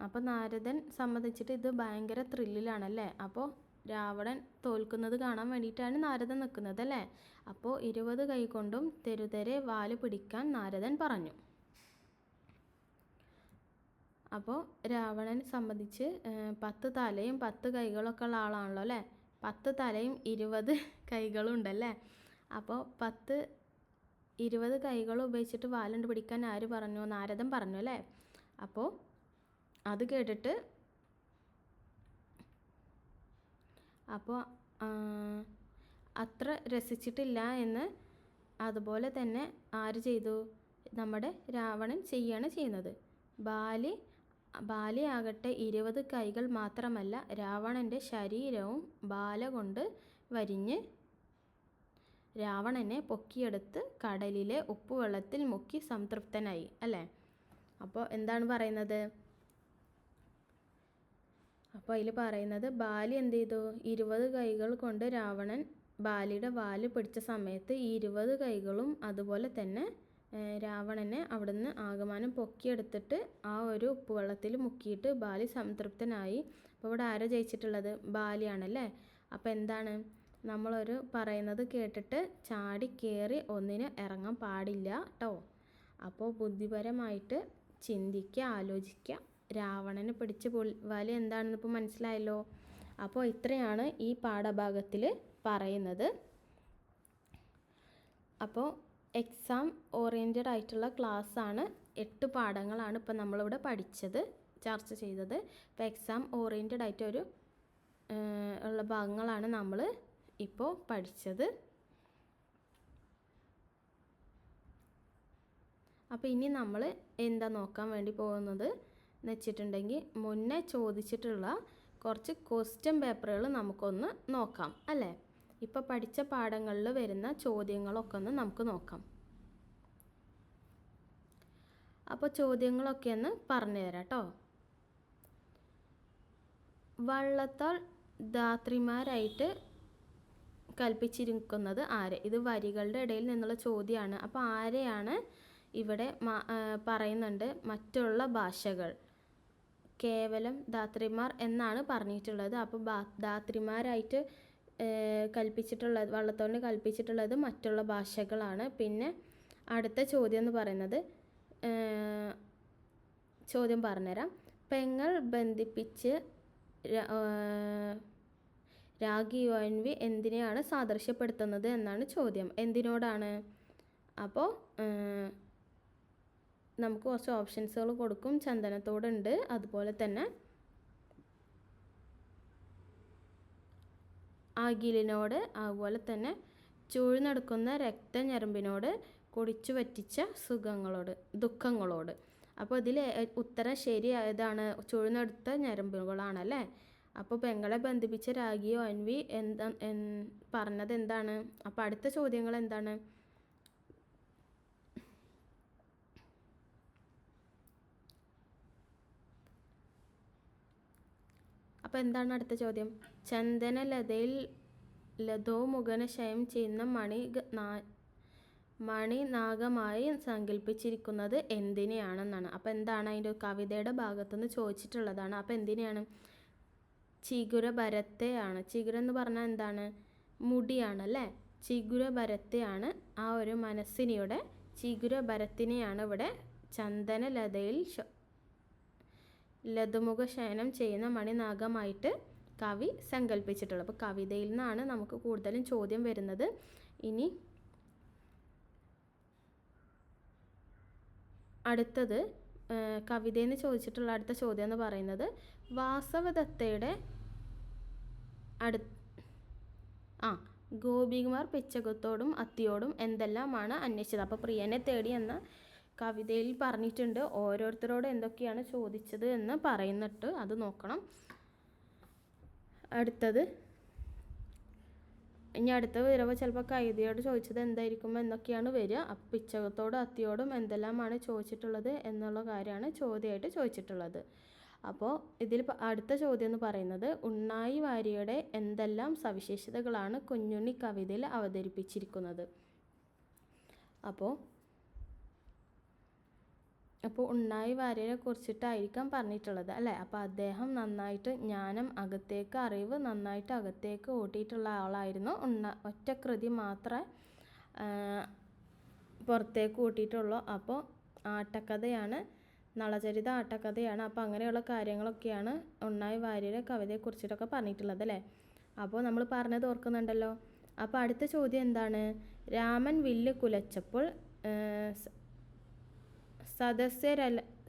S1: അപ്പോൾ നാരദൻ സമ്മതിച്ചിട്ട് ഇത് ഭയങ്കര ത്രില്ലിലാണല്ലേ. അപ്പോൾ രാവണൻ തോൽക്കുന്നത് കാണാൻ വേണ്ടിയിട്ടാണ് നാരദൻ നിൽക്കുന്നത് അല്ലേ. അപ്പോൾ 20 കൈ കൊണ്ടും തെരുതെരെ വാല് പിടിക്കാൻ നാരദൻ പറഞ്ഞു. അപ്പോൾ രാവണൻ സംബന്ധിച്ച് 10 തലയും 10 കൈകളൊക്കെ ഉള്ള ആളാണല്ലോ അല്ലേ. 10 തലയും 20 കൈകളും ഉണ്ടല്ലേ. അപ്പോൾ 20 കൈകൾ ഉപയോഗിച്ചിട്ട് വാലുണ്ട് പിടിക്കാൻ ആര് പറഞ്ഞു? നാരദൻ പറഞ്ഞു അല്ലേ. അപ്പോൾ അത് കേട്ടിട്ട് അത്ര രസിച്ചിട്ടില്ല എന്ന് അതുപോലെ തന്നെ ആര് ചെയ്തു? നമ്മുടെ രാവണൻ ചെയ്യാണ് ചെയ്യുന്നത്. ബാലി ബാലിയാകട്ടെ 20 കൈകൾ മാത്രമല്ല, രാവണൻ്റെ ശരീരവും ബാല കൊണ്ട് വരിഞ്ഞ് രാവണനെ പൊക്കിയെടുത്ത് കടലിലെ ഉപ്പുവെള്ളത്തിൽ മുക്കി സംതൃപ്തനായി. അല്ലേ? അപ്പോൾ എന്താണ് പറയുന്നത്? അപ്പോൾ അതിൽ പറയുന്നത്, ബാലി എന്ത് ചെയ്തു? 20 കൈകൾ കൊണ്ട് രാവണൻ ബാലിയുടെ വാല് പിടിച്ച സമയത്ത് ഈ 20 കൈകളും അതുപോലെ തന്നെ രാവണനെ അവിടുന്ന് ആകമാനം പൊക്കിയെടുത്തിട്ട് ആ ഒരു ഉപ്പുവെള്ളത്തിൽ മുക്കിയിട്ട് ബാലി സംതൃപ്തനായി. അപ്പോൾ ഇവിടെ ആരാ ജയിച്ചിട്ടുള്ളത്? ബാലിയാണല്ലേ. അപ്പോൾ എന്താണ്, നമ്മളൊരു പറയുന്നത് കേട്ടിട്ട് ചാടി കയറി ഒന്നിന് ഇറങ്ങാൻ പാടില്ല കേട്ടോ. അപ്പോൾ ബുദ്ധിപരമായിട്ട് ചിന്തിക്കുക, ആലോചിക്കുക. രാവണനെ പിടിച്ച് വലി എന്താണെന്ന് ഇപ്പോൾ മനസ്സിലായല്ലോ. അപ്പോൾ ഇത്രയാണ് ഈ പാഠഭാഗത്തിൽ പറയുന്നത്. അപ്പോൾ എക്സാം ഓറിയൻറ്റഡ് ആയിട്ടുള്ള ക്ലാസ്സാണ്. 8 പാഠങ്ങളാണ് ഇപ്പോൾ നമ്മളിവിടെ ചർച്ച ചെയ്തത്. ഇപ്പോൾ എക്സാം ഓറിയൻറ്റഡ് ആയിട്ട് ഉള്ള ഭാഗങ്ങളാണ് നമ്മൾ ഇപ്പോൾ പഠിച്ചത്. അപ്പോൾ ഇനി നമ്മൾ എന്താ നോക്കാൻ വേണ്ടി പോകുന്നത് എന്ന് വെച്ചിട്ടുണ്ടെങ്കിൽ, മുന്നേ ചോദിച്ചിട്ടുള്ള കുറച്ച് ക്വസ്റ്റ്യൻ പേപ്പറുകൾ നമുക്കൊന്ന് നോക്കാം അല്ലേ. ഇപ്പോൾ പഠിച്ച പാഠങ്ങളിൽ വരുന്ന ചോദ്യങ്ങളൊക്കെ ഒന്ന് നമുക്ക് നോക്കാം. അപ്പോൾ ചോദ്യങ്ങളൊക്കെ ഒന്ന് പറഞ്ഞു തരാം കേട്ടോ. വള്ളത്താൽ ധാത്രിമാരായിട്ട് കൽപ്പിച്ചിരിക്കുന്നത് ആരെ? ഇത് വരികളുടെ ഇടയിൽ നിന്നുള്ള ചോദ്യമാണ്. അപ്പോൾ ആരെയാണ് ഇവിടെ പറയുന്നുണ്ട്? മറ്റുള്ള ഭാഷകൾ, കേവലം ധാത്രിമാർ എന്നാണ് പറഞ്ഞിട്ടുള്ളത്. അപ്പോൾ ധാത്രിമാരായിട്ട് കൽപ്പിച്ചിട്ടുള്ളത്, വള്ളത്തോളിന് കൽപ്പിച്ചിട്ടുള്ളത് മറ്റുള്ള ഭാഷകളാണ്. പിന്നെ അടുത്ത ചോദ്യം എന്ന് പറയുന്നത്, ചോദ്യം പറഞ്ഞുതരാം. പെങ്ങൾ ബന്ധിപ്പിച്ച് രാഗി ONV എന്തിനെയാണ് സാദൃശ്യപ്പെടുത്തുന്നത് എന്നാണ് ചോദ്യം. എന്തിനോടാണ്? അപ്പോൾ നമുക്ക് കുറച്ച് ഓപ്ഷൻസുകൾ കൊടുക്കും. ചന്ദനത്തോടുണ്ട്, അതുപോലെ തന്നെ അകിലിനോട്, അതുപോലെ തന്നെ ചൂഴ്ന്നെടുക്കുന്ന രക്തഞരമ്പിനോട്, കുടിച്ചു വറ്റിച്ച ദുഃഖങ്ങളോട്. അപ്പോൾ ഇതിൽ ഉത്തരം ശരിയായതാണ്. ചൂഴ്ന്നെടുത്ത ഞരമ്പുകളാണല്ലേ. അപ്പോൾ പെങ്ങളെ ബന്ധിപ്പിച്ച രാഗി ONV പറഞ്ഞത് എന്താണ്? അപ്പോൾ അടുത്ത ചോദ്യങ്ങൾ എന്താണ്? അപ്പോൾ എന്താണ് അടുത്ത ചോദ്യം? ചന്ദനലതയിൽ ലതോമുഖന ശയം ചെയ്യുന്ന മണിനാഗമായി സങ്കല്പിച്ചിരിക്കുന്നത് എന്തിനെയാണെന്നാണ്. അപ്പോൾ എന്താണ് അതിൻ്റെ കവിതയുടെ ഭാഗത്തുനിന്ന് ചോദിച്ചിട്ടുള്ളതാണ്. അപ്പോൾ എന്തിനെയാണ്? ചിഗുരഭരത്തെയാണ്. ചിഗുര എന്ന് പറഞ്ഞാൽ എന്താണ്? മുടിയാണല്ലേ. ചിഗുരഭരത്തെയാണ് ആ ഒരു മനസ്സിനിയുടെ ചിഗുരഭരത്തിനെയാണ് ഇവിടെ ചന്ദനലതയിൽ ലതുമുഖ ശയനം ചെയ്യുന്ന മണിനാഗമായിട്ട് കവി സങ്കല്പിച്ചിട്ടുള്ളത്. അപ്പോൾ കവിതയിൽ നിന്നാണ് നമുക്ക് കൂടുതലും ചോദ്യം വരുന്നത്. ഇനി അടുത്തത് കവിതയിൽ നിന്ന് ചോദിച്ചിട്ടുള്ള അടുത്ത ചോദ്യം എന്ന് പറയുന്നത്, വാസവദത്തയുടെ ഗോപികുമാർ പിച്ചകത്തോടും അത്തിയോടും എന്തെല്ലാമാണ് അന്വേഷിച്ചത്? അപ്പോൾ പ്രിയനെ തേടി എന്ന കവിതയിൽ പറഞ്ഞിട്ടുണ്ട്. ഓരോരുത്തരോട് എന്തൊക്കെയാണ് ചോദിച്ചത് എന്ന് പറയുന്നിട്ട് അത് നോക്കണം. ഇനി അടുത്ത വരുമ്പോൾ ചിലപ്പോൾ കൈതയോട് ചോദിച്ചത് എന്തായിരിക്കും എന്നൊക്കെയാണ് വരിക. അപ്പം പിച്ചകത്തോടും അത്തിയോടും എന്തെല്ലാമാണ് ചോദിച്ചിട്ടുള്ളത് എന്നുള്ള കാര്യമാണ് ചോദ്യമായിട്ട് ചോദിച്ചിട്ടുള്ളത്. അപ്പോൾ ഇതിൽ അടുത്ത ചോദ്യം എന്ന് പറയുന്നത്, ഉണ്ണായി വാര്യയുടെ എന്തെല്ലാം സവിശേഷതകളാണ് കുഞ്ഞുണ്ണി കവിതയിൽ അവതരിപ്പിച്ചിരിക്കുന്നത്? അപ്പോൾ ഉണ്ണായി വാര്യരെ കുറിച്ചിട്ടായിരിക്കാം പറഞ്ഞിട്ടുള്ളത് അല്ലേ. അപ്പോൾ അദ്ദേഹം നന്നായിട്ട് ജ്ഞാനം അകത്തേക്ക്, അറിവ് നന്നായിട്ട് അകത്തേക്ക് കൂട്ടിയിട്ടുള്ള ആളായിരുന്നു. ഒറ്റ കൃതി മാത്രമേ പുറത്തേക്ക് കൂട്ടിയിട്ടുള്ളൂ. അപ്പോൾ ആട്ടക്കഥയാണ്, നളചരിത ആട്ടക്കഥയാണ്. അപ്പോൾ അങ്ങനെയുള്ള കാര്യങ്ങളൊക്കെയാണ് ഉണ്ണായി വാര്യരെ കവിതയെക്കുറിച്ചിട്ടൊക്കെ പറഞ്ഞിട്ടുള്ളത് അല്ലേ. അപ്പോൾ നമ്മൾ പറഞ്ഞത് ഓർക്കുന്നുണ്ടല്ലോ. അപ്പോൾ അടുത്ത ചോദ്യം എന്താണ്? രാമൻ വില്ല് കുലച്ചപ്പോൾ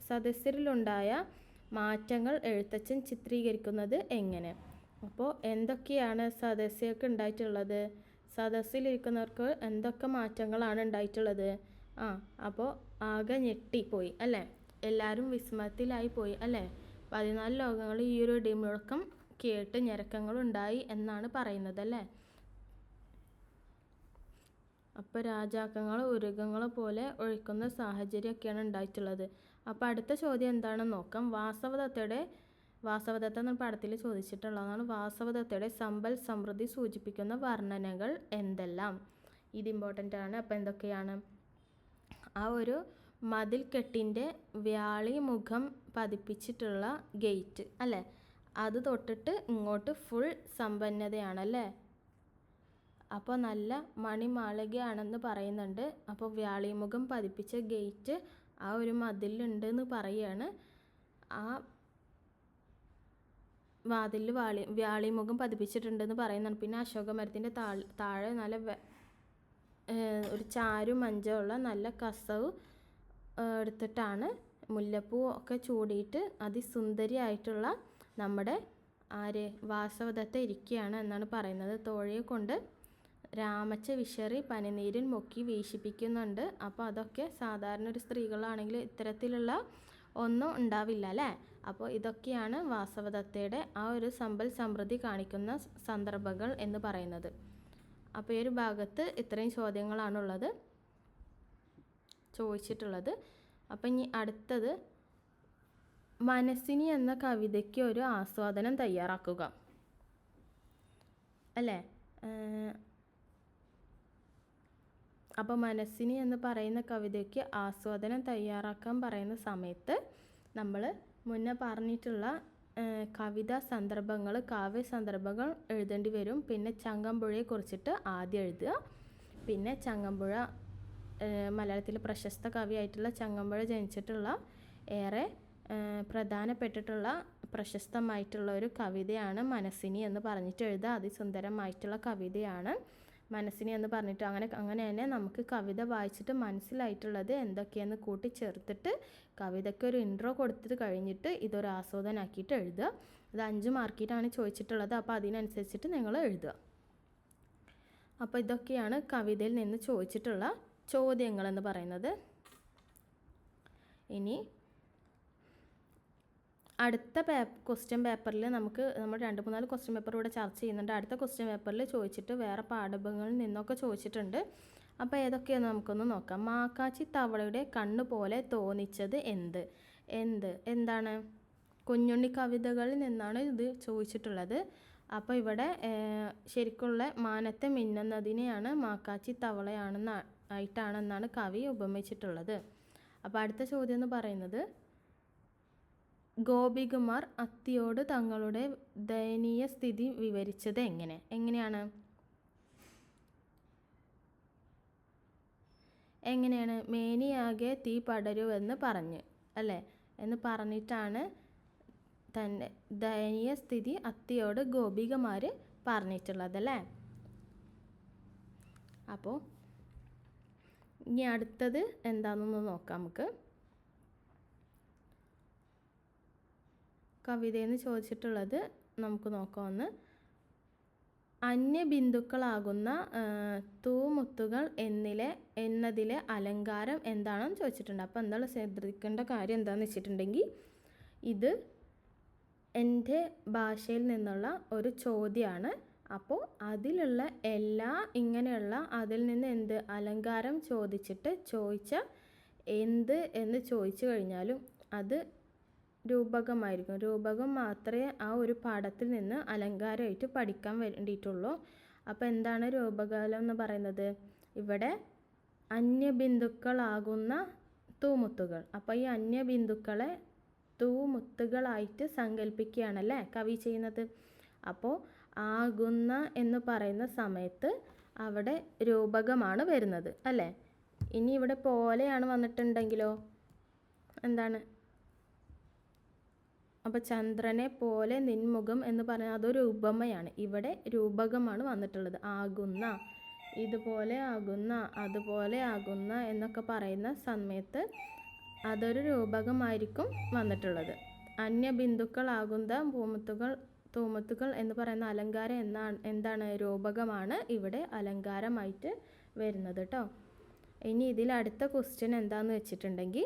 S1: സദസ്യരിലുണ്ടായ മാറ്റങ്ങൾ എഴുത്തച്ഛൻ ചിത്രീകരിക്കുന്നത് എങ്ങനെ? അപ്പോൾ എന്തൊക്കെയാണ് സദസ്യർക്ക് ഉണ്ടായിട്ടുള്ളത്? സദസ്സിലിരിക്കുന്നവർക്ക് എന്തൊക്കെ മാറ്റങ്ങളാണ് ഉണ്ടായിട്ടുള്ളത്? അപ്പോൾ ആകെ ഞെട്ടിപ്പോയി അല്ലേ. എല്ലാവരും വിസ്മയത്തിലായി പോയി അല്ലേ. 14 ലോകങ്ങൾ ഈ ഒരു ഇടിമുഴക്കം കേട്ട് ഞരക്കങ്ങളുണ്ടായി എന്നാണ് പറയുന്നത് അല്ലേ. അപ്പോൾ രാജാക്കങ്ങൾ ഉരുകങ്ങൾ പോലെ ഒഴുക്കുന്ന സാഹചര്യമൊക്കെയാണ് ഉണ്ടായിട്ടുള്ളത്. അപ്പോൾ അടുത്ത ചോദ്യം എന്താണെന്ന് നോക്കാം. വാസവദത്ത എന്ന പടത്തിൽ ചോദിച്ചിട്ടുള്ളതാണ്. വാസവദത്തയുടെ സമ്പൽ സമൃദ്ധി സൂചിപ്പിക്കുന്ന വർണ്ണനകൾ എന്തെല്ലാം? ഇത് ഇമ്പോർട്ടൻ്റ് ആണ്. അപ്പോൾ എന്തൊക്കെയാണ്? ആ ഒരു മതിൽക്കെട്ടിൻ്റെ വ്യാളി മുഖം പതിപ്പിച്ചിട്ടുള്ള ഗേറ്റ് അല്ലേ, അത് തൊട്ടിട്ട് ഇങ്ങോട്ട് ഫുൾ സമ്പന്നതയാണല്ലേ. അപ്പോൾ നല്ല മണിമാളികയാണെന്ന് പറയുന്നുണ്ട്. അപ്പോൾ വ്യാളിമുഖം പതിപ്പിച്ച ഗേറ്റ് ആ ഒരു മതിലുണ്ട് എന്ന് പറയുകയാണ്. ആ വാതിലിൽ വ്യാളിമുഖം പതിപ്പിച്ചിട്ടുണ്ടെന്ന് പറയുന്നുണ്ട്. പിന്നെ അശോകമരത്തിൻ്റെ താഴെ നല്ല ഒരു ചാരു മഞ്ചമുള്ള നല്ല കസവ് എടുത്തിട്ടാണ് മുല്ലപ്പൂ ഒക്കെ ചൂടിയിട്ട് അതിസുന്ദരിയായിട്ടുള്ള നമ്മുടെ വാസവദത്ത ഇരിക്കുകയാണ് എന്നാണ് പറയുന്നത്. തോഴയെ കൊണ്ട് രാമച്ച വിശറി പനിനീരിൽ മുക്കി വീശിപ്പിക്കുന്നുണ്ട്. അപ്പോൾ അതൊക്കെ സാധാരണ ഒരു സ്ത്രീകളാണെങ്കിൽ ഇത്തരത്തിലുള്ള ഒന്നും ഉണ്ടാവില്ല അല്ലേ. അപ്പോൾ ഇതൊക്കെയാണ് വാസവദത്തയുടെ ആ ഒരു സമ്പൽ സമൃദ്ധി കാണിക്കുന്ന സന്ദർഭങ്ങൾ എന്ന് പറയുന്നത്. അപ്പോൾ ഈ ഒരു ഭാഗത്ത് ഇത്രയും ചോദ്യങ്ങളാണുള്ളത് ചോദിച്ചിട്ടുള്ളത്. അപ്പം ഇനി അടുത്തത്, മനസ്സിനി എന്ന കവിതയ്ക്ക് ഒരു ആസ്വാദനം തയ്യാറാക്കുക അല്ലേ. അപ്പോൾ മനസ്സിനി എന്ന് പറയുന്ന കവിതയ്ക്ക് ആസ്വാദനം തയ്യാറാക്കാൻ പറയുന്ന സമയത്ത് നമ്മൾ മുന്നേ പറഞ്ഞിട്ടുള്ള കവിതാ സന്ദർഭങ്ങൾ, കാവ്യ സന്ദർഭങ്ങൾ എഴുതേണ്ടി വരും. പിന്നെ ചങ്ങമ്പുഴയെ കുറിച്ചിട്ട് ആദ്യം എഴുതുക. പിന്നെ ചങ്ങമ്പുഴ മലയാളത്തിലെ പ്രശസ്ത കവിയായിട്ടുള്ള ചങ്ങമ്പുഴ ജനിച്ചിട്ടുള്ള ഏറെ പ്രധാനപ്പെട്ടിട്ടുള്ള പ്രശസ്തമായിട്ടുള്ള ഒരു കവിതയാണ് മനസ്സിനി എന്ന് പറഞ്ഞിട്ട് എഴുതുക. അതിസുന്ദരമായിട്ടുള്ള കവിതയാണ് മനസ്സിനി എന്ന് പറഞ്ഞിട്ട്. അങ്ങനെ തന്നെ നമുക്ക് കവിത വായിച്ചിട്ട് മനസ്സിലായിട്ടുള്ളത് എന്തൊക്കെയെന്ന് കൂട്ടിച്ചേർത്തിട്ട് കവിതയ്ക്ക് ഒരു ഇൻട്രോ കൊടുത്തിട്ട് കഴിഞ്ഞിട്ട് ഇതൊരു ആസ്വാദനാക്കിയിട്ട് എഴുതുക. അത് 5 മാർക്കിനാണ് ചോദിച്ചിട്ടുള്ളത്. അപ്പോൾ അതിനനുസരിച്ചിട്ട് നിങ്ങൾ എഴുതുക. അപ്പോൾ ഇതൊക്കെയാണ് കവിതയിൽ നിന്ന് ചോദിച്ചിട്ടുള്ള ചോദ്യങ്ങൾ എന്ന് പറയുന്നത്. ഇനി അടുത്ത ക്വസ്റ്റ്യൻ പേപ്പറിൽ നമ്മൾ 2-3 ക്വസ്റ്റ്യൻ പേപ്പർ ഇവിടെ ചർച്ച ചെയ്യുന്നുണ്ട്. അടുത്ത ക്വസ്റ്റ്യൻ പേപ്പറിൽ ചോദിച്ചിട്ട് വേറെ പാഠഭാഗങ്ങളിൽ നിന്നൊക്കെ ചോദിച്ചിട്ടുണ്ട്. അപ്പോൾ ഏതൊക്കെയാണെന്ന് നമുക്കൊന്ന് നോക്കാം. മാക്കാച്ചി തവളയുടെ കണ്ണ് പോലെ തോന്നിച്ചത് എന്താണ്? കുഞ്ഞുണ്ണി കവിതകളിൽ നിന്നാണ് ഇത് ചോദിച്ചിട്ടുള്ളത്. അപ്പോൾ ഇവിടെ ശരിക്കുള്ള മാനത്തെ മിന്നുന്നതിനെയാണ് മാക്കാച്ചി തവളയാണെന്നാണ് കവി ഉപമിച്ചിട്ടുള്ളത്. അപ്പോൾ അടുത്ത ചോദ്യം എന്ന് പറയുന്നത്, ഗോപികുമാർ അത്തിയോട് തങ്ങളുടെ ദയനീയ സ്ഥിതി വിവരിച്ചത് എങ്ങനെയാണ്? മേനിയാകെ തീ പടരുവെന്ന് പറഞ്ഞിട്ടാണ് തൻ്റെ ദയനീയ സ്ഥിതി അത്തിയോട് ഗോപികമാർ പറഞ്ഞിട്ടുള്ളത് അല്ലേ. അപ്പോൾ ഇനി അടുത്തത് എന്താണെന്ന് നോക്കാം നമുക്ക്. കവിതയെന്ന് ചോദിച്ചിട്ടുള്ളത് നമുക്ക് നോക്കാമെന്ന്. അന്യബിന്ദുക്കളാകുന്ന തൂമുത്തുകൾ എന്നതിലെ അലങ്കാരം എന്താണെന്ന് ചോദിച്ചിട്ടുണ്ട്. അപ്പോൾ എന്താണ് ശ്രദ്ധിക്കേണ്ട കാര്യം എന്താണെന്ന് വെച്ചിട്ടുണ്ടെങ്കിൽ, ഇത് എൻ്റെ ഭാഷയിൽ നിന്നുള്ള ഒരു ചോദ്യമാണ്. അപ്പോൾ അതിലുള്ള അതിൽ നിന്ന് അലങ്കാരം എന്ന് ചോദിച്ചു കഴിഞ്ഞാലും അത് രൂപകമായിരിക്കും. രൂപകം മാത്രമേ ആ ഒരു പാഠത്തിൽ നിന്ന് അലങ്കാരമായിട്ട് പഠിക്കാൻ വേണ്ടിയിട്ടുള്ളൂ. അപ്പോൾ എന്താണ് രൂപകം എന്ന് പറയുന്നത്? ഇവിടെ അന്യബിന്ദുക്കളാകുന്ന തൂമുത്തുകൾ. അപ്പോൾ ഈ അന്യബിന്ദുക്കളെ തൂമുത്തുകളായിട്ട് സങ്കല്പിക്കുകയാണല്ലേ കവി ചെയ്യുന്നത്. അപ്പോൾ ആകുന്ന എന്ന് പറയുന്ന സമയത്ത് അവിടെ രൂപകമാണ് വരുന്നത് അല്ലേ. ഇനി ഇവിടെ പോലെയാണ് വന്നിട്ടുണ്ടെങ്കിലോ എന്താണ്? അപ്പോൾ ചന്ദ്രനെ പോലെ നിൻമുഖം എന്ന് പറഞ്ഞാൽ അതൊരു ഉപമയാണ്. ഇവിടെ രൂപകമാണ് വന്നിട്ടുള്ളത്. ആകുന്ന, ഇതുപോലെ ആകുന്ന, അതുപോലെ ആകുന്ന എന്നൊക്കെ പറയുന്ന സമയത്ത് അതൊരു രൂപകമായിരിക്കും വന്നിട്ടുള്ളത്. അന്യബിന്ദുക്കളാകുന്ന തൂമുത്തുകൾ എന്ന് പറയുന്ന അലങ്കാരം എന്താണ്? രൂപകമാണ് ഇവിടെ അലങ്കാരമായിട്ട് വരുന്നത് കേട്ടോ. ഇനി ഇതിൽ അടുത്ത ക്വസ്റ്റ്യൻ എന്താണെന്ന് വെച്ചിട്ടുണ്ടെങ്കിൽ,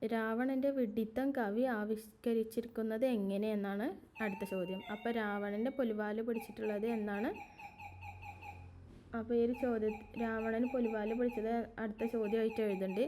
S1: രാവണൻ്റെ വിഡ്ഢിത്തം കവി ആവിഷ്കരിച്ചിരിക്കുന്നത് എങ്ങനെയെന്നാണ് അടുത്ത ചോദ്യം. അപ്പോൾ രാവണൻ്റെ പുലിവാല് പിടിച്ചിട്ടുള്ളത് എന്നാണ്. അപ്പോൾ ഈ ഒരു ചോദ്യം രാവണന് പുലിവാല് പിടിച്ചത് അടുത്ത ചോദ്യമായിട്ട് എഴുതുന്നുണ്ട്.